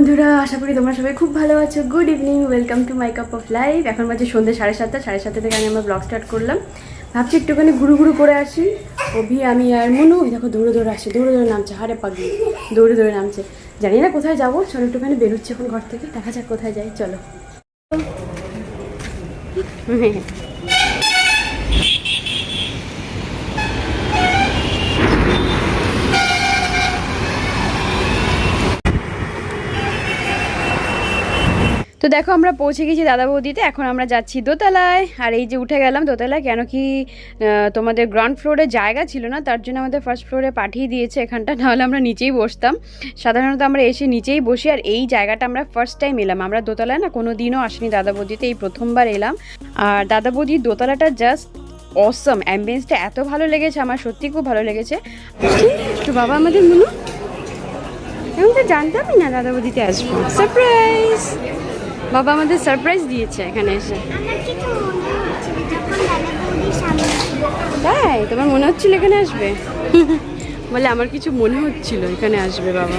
বন্ধুরা, আশা করি তোমরা সবাই খুব ভালো আছো। Good evening, welcome to my cup of life. এখন বাজে সন্ধ্যে 7:30। 7:30 থেকে আমি আমার ব্লগ স্টার্ট করলাম। ভাবছি একটুখানি ঘুরু করে আসি। অভি, আমি আর মনু দেখো দৌড়ে দৌড়ে আসছে, দৌড়ে দৌড়ে নামছে, হারে পাগলি দৌড়ে দৌড়ে নামছে। জানি না কোথায় যাবো, চলো একটুখানি বেরোচ্ছে এখন ঘর থেকে, দেখা যাক কোথায় যাই। চলো। তো দেখো আমরা পৌঁছে গেছি দাদা বৌদিতে। এখন আমরা যাচ্ছি দোতলায়। আর এই যে উঠে গেলাম দোতলায়, কেন কি তোমাদের গ্রাউন্ড ফ্লোরে জায়গা ছিল না, তার জন্য আমাদের ফার্স্ট ফ্লোরে পাঠিয়ে দিয়েছে এখানটা, নাহলে আমরা নিচেই বসতাম। সাধারণত আমরা এসে নিচেই বসি। আর এই জায়গাটা আমরা ফার্স্ট টাইম এলাম। আমরা দোতলায় না কোনো দিনও আসিনি দাদা বৌদিতে, এই প্রথমবার এলাম। আর দাদা বৌদির দোতলাটা জাস্ট অসম, অ্যাম্বিয়েন্সটা এত ভালো লেগেছে আমার, সত্যি খুব ভালো লেগেছে। তো বাবা আমাদের মনু, আমি তো জানতামই না দাদা বৌদিতে আসবো। সারপ্রাইজ! বাবা আমাদের সারপ্রাইজ দিয়েছে এখানে এসে। তাই তোমার মনে হচ্ছিল এখানে আসবে? বলে আমার কিছু মনে হচ্ছিল এখানে আসবে বাবা।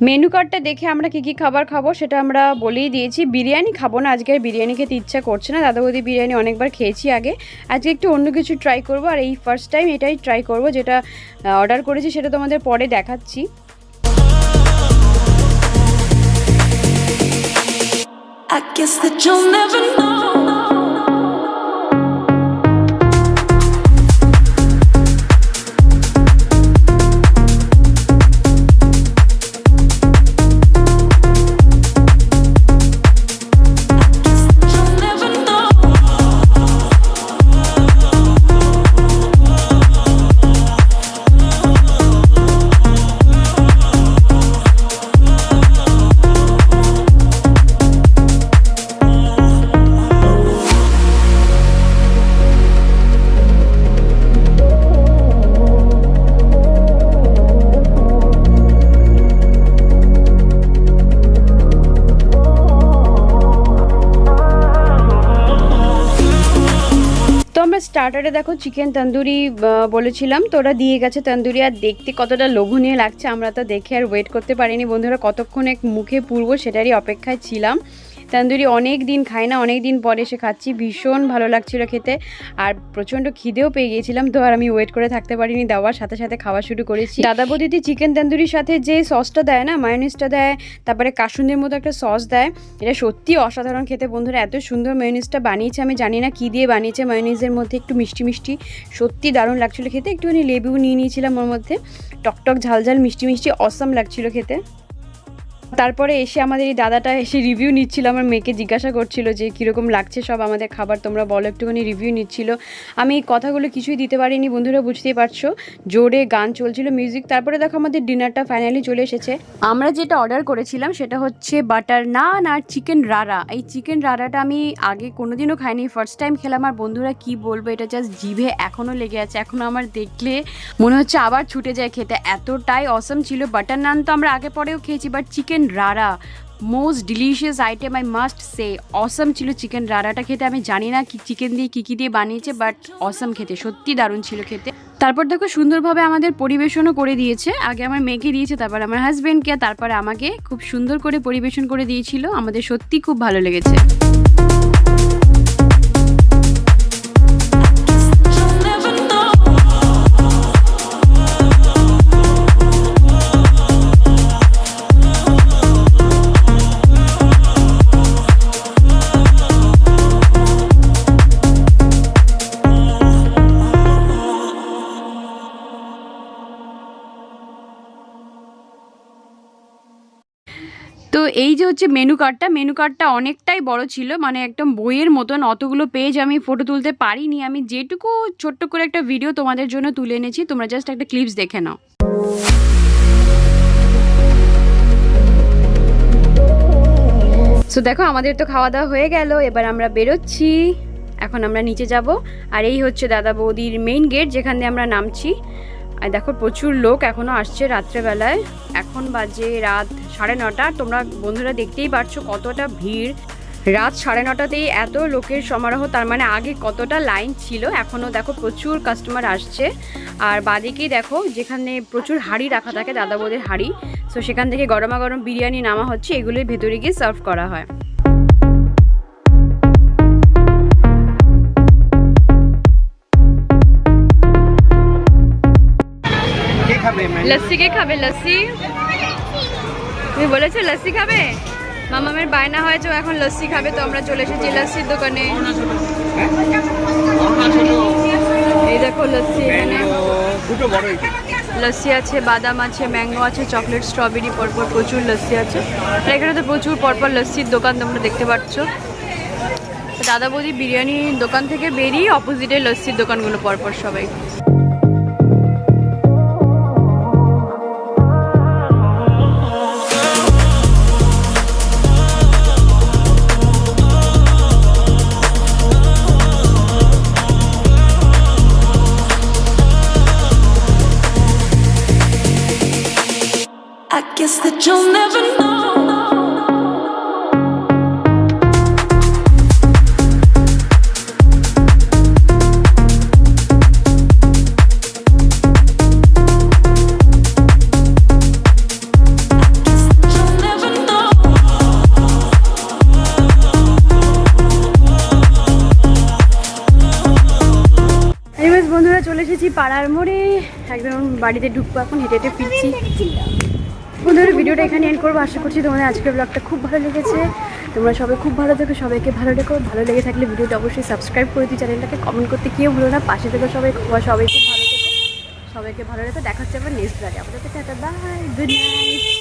মেনু কার্ডটা দেখে আমরা কী কী খাবার খাবো সেটা আমরা বলেই দিয়েছি। বিরিয়ানি খাবো না আজকে, আর বিরিয়ানি খেতে ইচ্ছা করছে না। দাদা বৌদি বিরিয়ানি অনেকবার খেয়েছি আগে, আজকে একটু অন্য কিছু ট্রাই করব। আর এই ফার্স্ট টাইম এটাই ট্রাই করব, যেটা অর্ডার করেছি সেটা তোমাদের পরে দেখাচ্ছি। I guess that you'll never know. স্টার্টারে দেখো চিকেন তন্দুরি বলেছিলাম, তো ওরা দিয়ে গেছে তন্দুরি। আর দেখতে কতটা লোভনীয় লাগছে, আমরা তো দেখে আর ওয়েট করতে পারিনি বন্ধুরা, কতক্ষণ এক মুখে পুরবো সেটারই অপেক্ষায় ছিলাম। তন্দুরি অনেক দিন খাই না, অনেক দিন পরে এসে খাচ্ছি, ভীষণ ভালো লাগছিল খেতে। আর প্রচণ্ড খিদেও পেয়ে গিয়েছিলাম, তো আর আমি ওয়েট করে থাকতে পারিনি, দেওয়ার সাথে সাথে খাওয়া শুরু করেছি। দাদা বৌদিতে চিকেন তন্দুরির সাথে যে সসটা দেয় না, মায়োনিজটা দেয়, তারপরে কাসুন্দির মতো একটা সস দেয়, এটা সত্যি অসাধারণ খেতে বন্ধুরা। এত সুন্দর মায়োনিজটা বানিয়েছে, আমি জানি না কী দিয়ে বানিয়েছে। মায়োনিজের মধ্যে একটু মিষ্টি মিষ্টি, সত্যি দারুণ লাগছিলো খেতে। একটুখানি লেবু নিয়ে নিয়েছিলাম ওর মধ্যে, টকটক ঝালঝাল মিষ্টি মিষ্টি অসাম লাগছিলো খেতে। তারপরে এসে আমাদের এই দাদাটা এসে রিভিউ নিচ্ছিল, আমার মেয়েকে জিজ্ঞাসা করছিল যে কীরকম লাগছে সব আমাদের খাবার, তোমরা বলো, একটুখানি রিভিউ নিচ্ছিল। আমি এই কথাগুলো কিছুই দিতে পারিনি বন্ধুরা, বুঝতেই পারছো, জোরে গান চলছিল, মিউজিক। তারপরে দেখো আমাদের ডিনারটা ফাইনালি চলে এসেছে। আমরা যেটা অর্ডার করেছিলাম সেটা হচ্ছে বাটার নান আর চিকেন রাড়া। এই চিকেন রাড়াটা আমি আগে কোনোদিনও খাইনি, ফার্স্ট টাইম খেলাম। আর বন্ধুরা কি বলবো, এটা জাস্ট জিভে এখনও লেগে আছে, এখনও আমার দেখলে মনে হচ্ছে আবার ছুটে যায় খেতে, এতটাই অসম ছিল। বাটার নান তো আমরা আগে পরেও খেয়েছি, but chicken rara most delicious item, I must say. Awesome ছিল চিকেন রাড়াটা খেতে। আমি জানি না কি চিকেন দিয়ে কী দিয়ে বানিয়েছে, বাট অসম খেতে, সত্যি দারুণ ছিল খেতে। তারপর দেখো সুন্দরভাবে আমাদের পরিবেশনও করে দিয়েছে। আগে আমার মেয়েকে দিয়েছে, তারপর আমার হাজব্যান্ডকে, তারপরে আমাকে খুব সুন্দর করে পরিবেশন করে দিয়েছিল। আমাদের সত্যি খুব ভালো লেগেছে। তো এই যে হচ্ছে মেনু কার্ডটা অনেকটাই বড় ছিল, মানে একদম বইয়ের মতন, অতগুলো পেজ আমি ফটো তুলতে পারিনি। আমি যেটুকু ছোট্ট করে একটা ভিডিও তোমাদের জন্য তুলে এনেছি, তোমরা জাস্ট একটা ক্লিপস দেখে নাও। সো সো দেখো আমাদের তো খাওয়া দাওয়া হয়ে গেল, এবার আমরা বেরোচ্ছি। এখন আমরা নিচে যাব, আর এই হচ্ছে দাদা বৌদির মেইন গেট যেখান দিয়ে আমরা নামছি। আর দেখো প্রচুর লোক এখনও আসছে রাত্রেবেলায়। এখন বাজে রাত 9:30। তোমরা বন্ধুরা দেখতেই পারছো কতটা ভিড়। রাত 9:30তেই এত লোকের সমারোহ, তার মানে আগে কতটা লাইন ছিল। এখনও দেখো প্রচুর কাস্টমার আসছে। আর বাদিকেই দেখো যেখানে প্রচুর হাঁড়ি রাখা থাকে দাদা বৌদির হাঁড়ি, সো সেখান থেকে গরমা গরম বিরিয়ানি নামা হচ্ছে, এগুলোই ভেতরে গিয়ে সার্ভ করা হয়। লস্যি কে খাবে? লস্যি তুমি বলেছো লস্যি খাবে? মামামের বায়না হয়েছে, ও এখন লস্যি খাবে। তো আমরা চলে এসেছি লস্যির দোকানে। এই দেখো লস্যি, এখানে লস্যি আছে, বাদাম আছে, ম্যাঙ্গো আছে, চকলেট, স্ট্রবেরি, পরপর প্রচুর লস্যি আছে। আর এখানে তো প্রচুর পরপর লস্যির দোকান তোমরা দেখতে পাচ্ছ। দাদা বৌদি বিরিয়ানির দোকান থেকে বেরিয়ে অপোজিটে লস্যির দোকানগুলো পরপর সবাই। I guess that you'll never know. বন্ধুরা চলে এসেছি পাড়ার মোড়ে, একদম বাড়িতে ঢুকবো এখন, হেঁটে হেঁটে ফিরছি। বন্ধুরা ভিডিওটা এখানে এন্ড করবো। আশা করছি তোমাদের আজকের ব্লগটা খুব ভালো লেগেছে। তোমরা সবাই খুব ভালো থেকো, সবাইকে ভালো রেখো। ভালো লেগে থাকলে ভিডিওটা অবশ্যই সাবস্ক্রাইব করে দিই, চ্যানেলটাকে কমেন্ট করতে কেউ ভুলো না। পাশে থেকো সবাই, খুব ভালো থেকো, সবাইকে ভালো রেখো। দেখা হচ্ছে আবার নেক্সট ব্লগে। আমাদের টাটা, বাই, গুড নাইট।